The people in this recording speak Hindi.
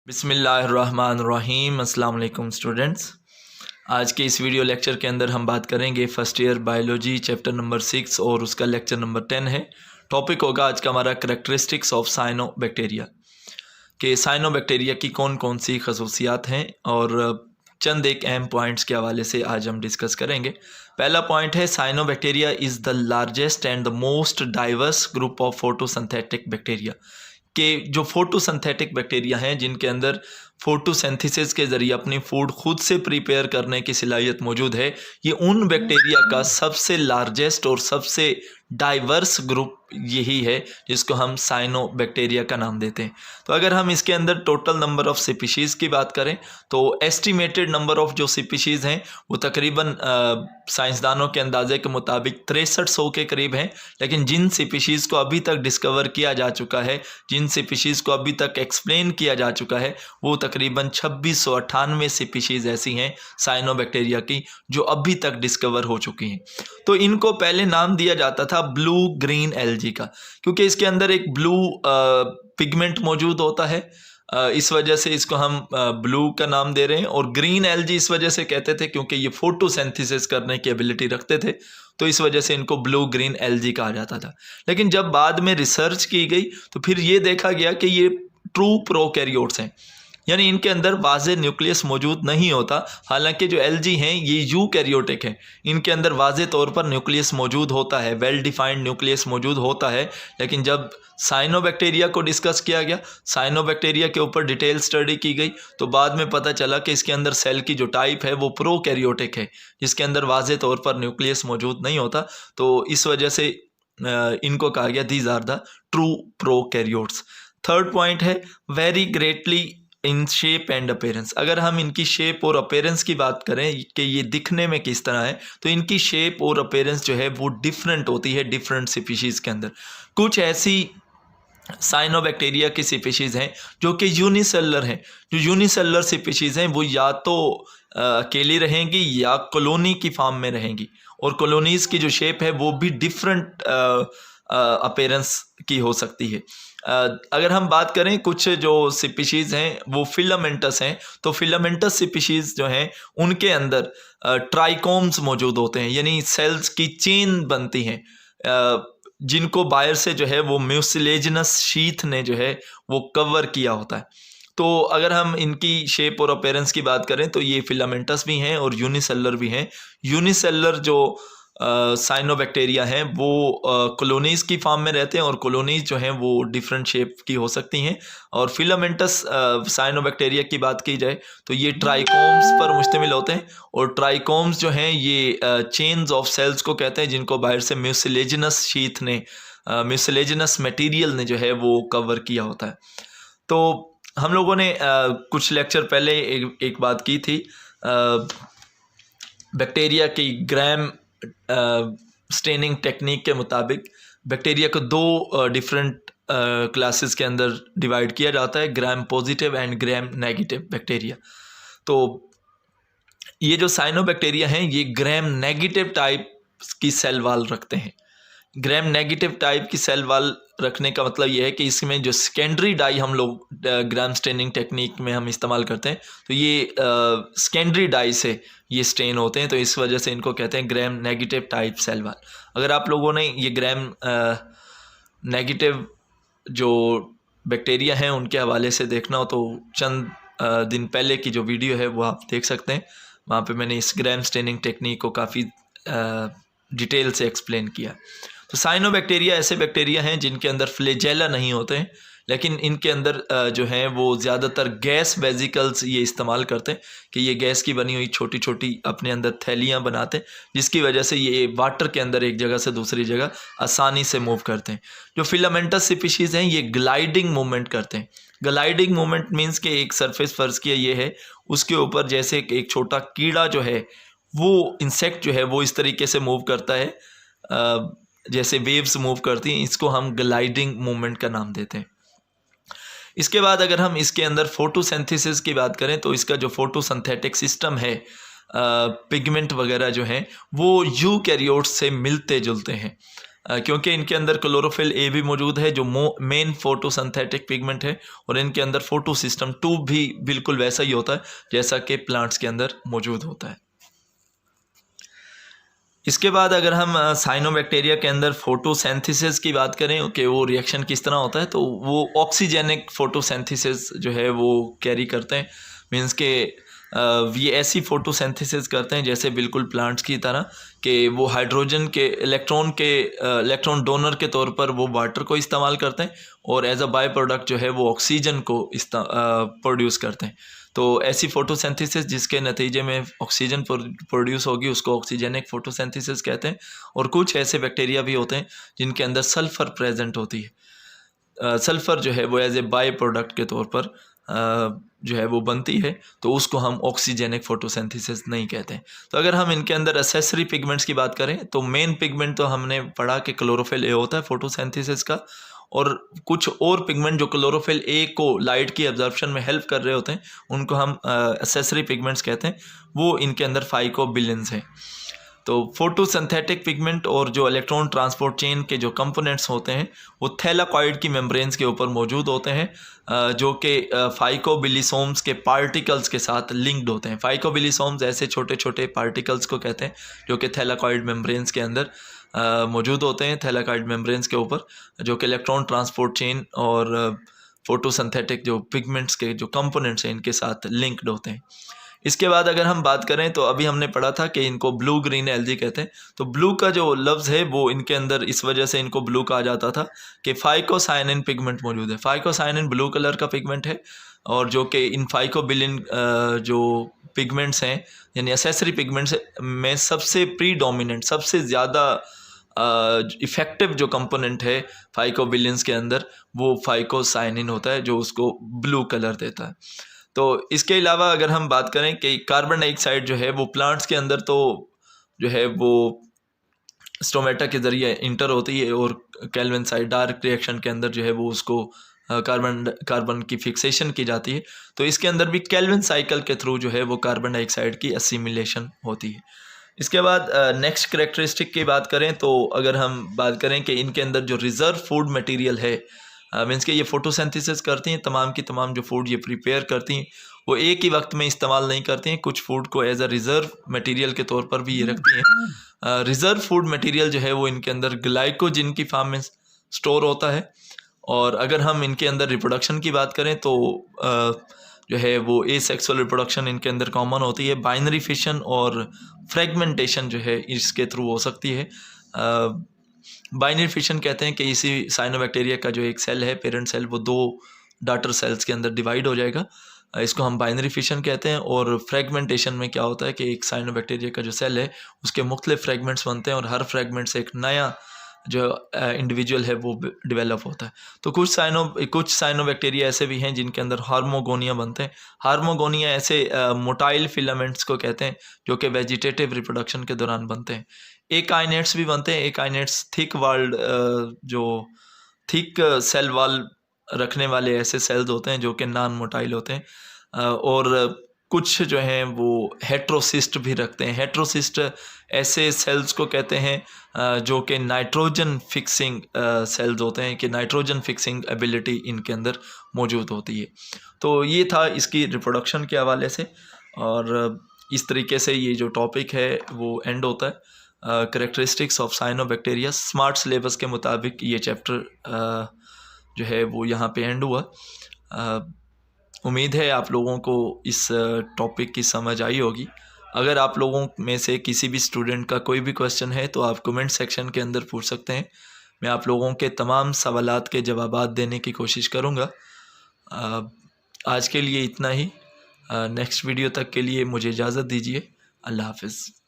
बिस्मिल्लाहिर्रहमानिर्रहीम। अस्सलाम वालेकुम स्टूडेंट्स। आज के इस वीडियो लेक्चर के अंदर हम बात करेंगे first year biology chapter number 6 और उसका लेक्चर नंबर 10 है। टॉपिक होगा आज का हमारा करैक्टरिस्टिक्स ऑफ साइनोबैक्टीरिया, कि साइनोबैक्टीरिया की कौन कौन सी खसूसियात हैं और चंद एक अहम पॉइंट्स के हवाले से आज हम डिस्कस करेंगे। पहला पॉइंट है cyanobacteria is the largest and the most diverse group of photosynthetic bacteria, कि जो फोटोसिंथेटिक बैक्टीरिया हैं जिनके अंदर फोटोसिंथेसिस के ज़रिए अपनी फूड खुद से प्रिपेयर करने की सलाहियत मौजूद है, ये उन बैक्टीरिया का सबसे लार्जेस्ट और सबसे डाइवर्स ग्रुप यही है जिसको हम साइनोबैक्टीरिया का नाम देते हैं। तो अगर हम इसके अंदर टोटल नंबर ऑफ़ स्पीशीज़ की बात करें तो एस्टिमेटेड नंबर ऑफ़ जो स्पीशीज़ हैं वो तकरीबन साइंसदानों के अंदाजे के मुताबिक 6300 के करीब हैं। लेकिन जिन स्पीशीज़ को अभी तक डिस्कवर किया जा चुका है, जिन स्पीशीज़ को अभी तक एक्सप्लेन किया जा चुका है, वो तकरीबन 2698 स्पीशीज़ ऐसी हैं साइनोबैक्टीरिया की जो अभी तक डिस्कवर हो चुकी हैं। तो इनको पहले नाम दिया जाता था ब्लू ग्रीन एल्गी का, क्योंकि इसके अंदर एक ब्लू पिगमेंट मौजूद होता है, इस वजह से इसको हम ब्लू का नाम दे रहे हैं। और ग्रीन एल्गी इस वजह से कहते थे क्योंकि ये फोटोसिंथेसिस करने की एबिलिटी रखते थे, तो इस वजह से इनको ब्लू ग्रीन एल्गी कहा जाता था। लेकिन जब बाद में रिसर्च की गई तो फिर ये देखा गया कि ये ट्रू प्रोकैरियोट्स हैं, यानी इनके अंदर वाज़े न्यूक्लियस मौजूद नहीं होता। हालांकि जो एल्गी हैं ये यूकैरियोटिक हैं, इनके अंदर वाज़े तौर पर न्यूक्लियस मौजूद होता है, वेल डिफाइंड न्यूक्लियस मौजूद होता है। लेकिन जब साइनोबैक्टीरिया को डिस्कस किया गया, साइनोबैक्टीरिया के ऊपर डिटेल स्टडी की गई, तो बाद में पता चला कि इसके अंदर सेल की जो टाइप है वो प्रोकैरियोटिक है, जिसके अंदर वाज़े तौर पर न्यूक्लियस मौजूद नहीं होता। तो इस वजह से इनको कहा गया these are the true prokaryotes. Third point है very greatly in shape and appearance. अगर हम इनकी शेप और अपेरेंस की बात करें कि ये दिखने में किस तरह है, तो इनकी शेप और अपेरेंस जो है वो डिफरेंट होती है डिफरेंट स्पीशीज़ के अंदर। कुछ ऐसी साइनोबैक्टीरिया की स्पीशीज़ हैं जो कि यूनिसेलुलर हैं। जो यूनिसेलुलर स्पीशीज़ हैं वो या तो अकेली रहेंगी या कॉलोनी की फॉर्म में रहेंगी, और कॉलोनीज़ की जो शेप है वो भी डिफरेंट अपेरेंस की हो सकती है। अगर हम बात करें कुछ जो स्पीशीज़ हैं वो फिलामेंटस हैं, तो फिलामेंटस स्पीशीज़ जो हैं उनके अंदर ट्राइकोम्स मौजूद होते हैं, यानी सेल्स की चेन बनती हैं, जिनको बाहर से जो है वो म्यूसिलेजिनस शीथ ने जो है वो कवर किया होता है। तो अगर हम इनकी शेप और अपेरेंस की बात करें तो ये फिलामेंटस भी हैं और यूनिसेलुलर भी हैं। यूनिसेलुलर जो साइनोबैक्टीरिया हैं वो कॉलोनीज़ की फॉर्म में रहते हैं, और कॉलोनीज़ जो हैं वो डिफरेंट शेप की हो सकती हैं। और फिलामेंटस साइनोबैक्टीरिया की बात की जाए तो ये ट्राइकोम्स पर मुश्तमिल होते हैं, और ट्राइकोम्स जो हैं ये चेन्स ऑफ सेल्स को कहते हैं जिनको बाहर से म्यूसिलेजिनस शीथ ने म्यूसिलेजिनस मटेरियल ने जो है वो कवर किया होता है। तो हम लोगों ने कुछ लेक्चर पहले एक बात की थी बैक्टीरिया की ग्राम स्टेनिंग टेक्निक के मुताबिक बैक्टीरिया को दो डिफरेंट क्लासेस के अंदर डिवाइड किया जाता है, gram positive and gram negative bacteria. तो ये जो साइनोबैक्टीरिया हैं ये ग्राम नेगेटिव टाइप की सेल वाल रखते हैं। ग्राम नेगेटिव टाइप की सेल वाल रखने का मतलब ये है कि इसमें जो सेकेंडरी डाई हम लोग ग्राम स्टेनिंग टेक्निक में हम इस्तेमाल करते हैं, तो ये सेकेंडरी डाई से ये स्टेन होते हैं, तो इस वजह से इनको कहते हैं gram negative type cell wall. अगर आप लोगों ने ये ग्राम नेगेटिव जो बैक्टीरिया हैं उनके हवाले से देखना हो तो चंद दिन पहले की जो वीडियो है वो आप देख सकते हैं। वहाँ पे मैंने इस ग्राम स्टेनिंग टेक्निक को काफ़ी डिटेल से एक्सप्लेन किया। तो साइनोबैक्टीरिया ऐसे बैक्टीरिया हैं जिनके अंदर फ्लैजेला नहीं होते हैं, लेकिन इनके अंदर जो हैं वो ज़्यादातर गैस वेजिकल्स ये इस्तेमाल करते हैं, कि ये गैस की बनी हुई छोटी छोटी अपने अंदर थैलियाँ बनाते हैं, जिसकी वजह से ये वाटर के अंदर एक जगह से दूसरी जगह आसानी से मूव करते हैं। जो फिलामेंटस स्पीशीज़ हैं ये ग्लाइडिंग मूवमेंट करते हैं। ग्लाइडिंग मूवमेंट मीन्स कि एक सरफेस फर्ज किया ये है, उसके ऊपर जैसे एक छोटा कीड़ा जो है वो इंसेक्ट जो है वो इस तरीके से मूव करता है जैसे वेव्स मूव करती हैं, इसको हम ग्लाइडिंग मूवमेंट का नाम देते हैं। इसके बाद अगर हम इसके अंदर फोटोसिंथेसिस की बात करें तो इसका जो फोटोसिंथेटिक सिस्टम है, पिगमेंट वगैरह जो हैं वो यूकैरियोट्स से मिलते जुलते हैं। क्योंकि इनके अंदर क्लोरोफिल ए भी मौजूद है जो मेन फोटोसिंथेटिक पिगमेंट है, और इनके अंदर फोटो सिस्टम 2 भी बिल्कुल वैसा ही होता है जैसा कि प्लांट्स के अंदर मौजूद होता है। इसके बाद अगर हम साइनोबैक्टीरिया के अंदर फोटोसिंथेसिस की बात करें कि वो रिएक्शन किस तरह होता है, तो वो ऑक्सीजेनिक फोटोसिंथेसिस जो है वो कैरी करते हैं। मीन्स के ये ऐसी फोटोसिंथेसिस करते हैं जैसे बिल्कुल प्लांट्स की तरह कि वो हाइड्रोजन के इलेक्ट्रॉन डोनर के तौर पर वो वाटर को इस्तेमाल करते हैं, और एज अ बाय प्रोडक्ट जो है वो ऑक्सीजन को प्रोड्यूस करते हैं। तो ऐसी फोटोसिंथेसिस जिसके नतीजे में ऑक्सीजन प्रोड्यूस होगी उसको ऑक्सीजेनिक फोटोसिंथेसिस कहते हैं। और कुछ ऐसे बैक्टीरिया भी होते हैं जिनके अंदर सल्फ़र प्रेजेंट होती है। सल्फ़र जो है वो एज ए बाय प्रोडक्ट के तौर पर जो है वो बनती है, तो उसको हम ऑक्सीजेनिक फोटोसिंथेसिस नहीं कहते हैं। तो अगर हम इनके अंदर एसेसरी पिगमेंट्स की बात करें तो मेन पिगमेंट तो हमने पढ़ा कि क्लोरोफिल ए होता है फोटोसिंथेसिस का, और कुछ और पिगमेंट जो क्लोरोफिल ए को लाइट की एब्जॉर्प्शन में हेल्प कर रहे होते हैं उनको हम एसेसरी पिगमेंट्स कहते हैं। वो इनके अंदर फाइकोबिलिन्स हैं। तो फोटोसिंथेटिक पिगमेंट और जो इलेक्ट्रॉन ट्रांसपोर्ट चेन के जो कंपोनेंट्स होते हैं वो थैलाकॉइड की मेम्ब्रेन्स के ऊपर मौजूद होते हैं, जो कि फाइकोबिलिसोम्स के पार्टिकल्स के साथ लिंक्ड होते हैं। फाइकोबिलिसोम्स ऐसे छोटे छोटे पार्टिकल्स को कहते हैं जो कि थैलाकॉइड मेम्ब्रेन्स के अंदर मौजूद होते हैं, थैलाकॉइड मेम्ब्रेन्स के ऊपर, जो कि इलेक्ट्रॉन ट्रांसपोर्ट चेन और फोटोसिंथेटिक जो पिगमेंट्स के जो कंपोनेंट्स हैं इनके साथ लिंक्ड होते हैं। इसके बाद अगर हम बात करें तो अभी हमने पढ़ा था कि इनको ब्लू ग्रीन एल्गी कहते हैं। तो ब्लू का जो लफ्ज़ है वो इनके अंदर इस वजह से इनको ब्लू कहा जाता था कि फाइकोसाइनिन पिगमेंट मौजूद है। फाइकोसाइनिन ब्लू कलर का पिगमेंट है, और जो कि इन फाइकोबिलिन जो पिगमेंट्स हैं यानी एसेसरी पिगमेंट्स में सबसे प्रीडोमिनेंट, सबसे ज़्यादा इफ़ेक्टिव जो कंपोनेंट है फाइकोबिलिन्स के अंदर वो फाइकोसाइनिन होता है जो उसको ब्लू कलर देता है। तो इसके अलावा अगर हम बात करें कि कार्बन डाइऑक्साइड जो है वो प्लांट्स के अंदर तो जो है वो स्टोमेटा के ज़रिए इंटर होती है, और केल्विन साइड डार्क रिएक्शन के अंदर जो है वो उसको कार्बन की फिक्सेशन की जाती है। तो इसके अंदर भी केल्विन साइकिल के थ्रू जो है वो कार्बन डाइऑक्साइड की असिमिलेशन होती है। इसके बाद नेक्स्ट करेक्टरिस्टिक की बात करें तो अगर हम बात करें कि इनके अंदर जो रिज़र्व फूड मटेरियल है, मीन्स के ये फोटोसिंथेसिस करती हैं, तमाम की तमाम जो फूड ये प्रिपेयर करती हैं वो एक ही वक्त में इस्तेमाल नहीं करती हैं, कुछ फूड को एज अ रिज़र्व मटेरियल के तौर पर भी ये रखती हैं। रिज़र्व फूड मटेरियल जो है वो इनके अंदर ग्लाइकोजन की फॉर्म में स्टोर होता है। और अगर हम इनके अंदर रिप्रोडक्शन की बात करें तो जो है वो एसेक्सुअल रिप्रोडक्शन इनके अंदर कॉमन होती है। बाइनरी फिशन और फ्रेगमेंटेशन जो है इसके थ्रू हो सकती है। बाइनरी फिशन कहते हैं कि इसी साइनोबैक्टीरिया का जो एक सेल है पेरेंट सेल वो 2 डॉटर सेल्स के अंदर डिवाइड हो जाएगा, इसको हम बाइनरी फिशन कहते हैं। और फ्रेगमेंटेशन में क्या होता है कि एक साइनोबैक्टीरिया का जो सेल है उसके मुख्तलिफ फ्रेगमेंट्स बनते हैं और हर फ्रेगमेंट से एक नया जो इंडिविजुअल है वो डेवलप होता है। तो कुछ साइनोबैक्टीरिया ऐसे भी हैं जिनके अंदर हार्मोगोनिया बनते हैं। हार्मोगोनिया ऐसे मोटाइल फिलामेंट्स को कहते हैं जो कि वेजिटेटिव रिप्रोडक्शन के दौरान बनते हैं। एकाइनेट्स भी बनते हैं। एकाइनेट्स थिक वाल्ड जो थिक सेल वाल रखने वाले ऐसे सेल्स होते हैं जो कि नॉन मोटाइल होते हैं। और कुछ जो हैं वो हेट्रोसिस्ट भी रखते हैं। हेट्रोसिस्ट ऐसे सेल्स को कहते हैं जो कि नाइट्रोजन फिक्सिंग सेल्स होते हैं, कि नाइट्रोजन फिक्सिंग एबिलिटी इनके अंदर मौजूद होती है। तो ये था इसकी रिप्रोडक्शन के हवाले से, और इस तरीके से ये जो टॉपिक है वो एंड होता है। Characteristics of cyanobacteria smart syllabus के मुताबिक ये चैप्टर जो है वो यहाँ पे एंड हुआ। उम्मीद है आप लोगों को इस टॉपिक की समझ आई होगी। अगर आप लोगों में से किसी भी स्टूडेंट का कोई भी क्वेश्चन है तो आप कमेंट सेक्शन के अंदर पूछ सकते हैं। मैं आप लोगों के तमाम सवालात के जवाबात देने की कोशिश करूँगा। आज के लिए इतना ही। नेक्स्ट वीडियो तक के लिए मुझे इजाज़त दीजिए। अल्लाह हाफ़िज़।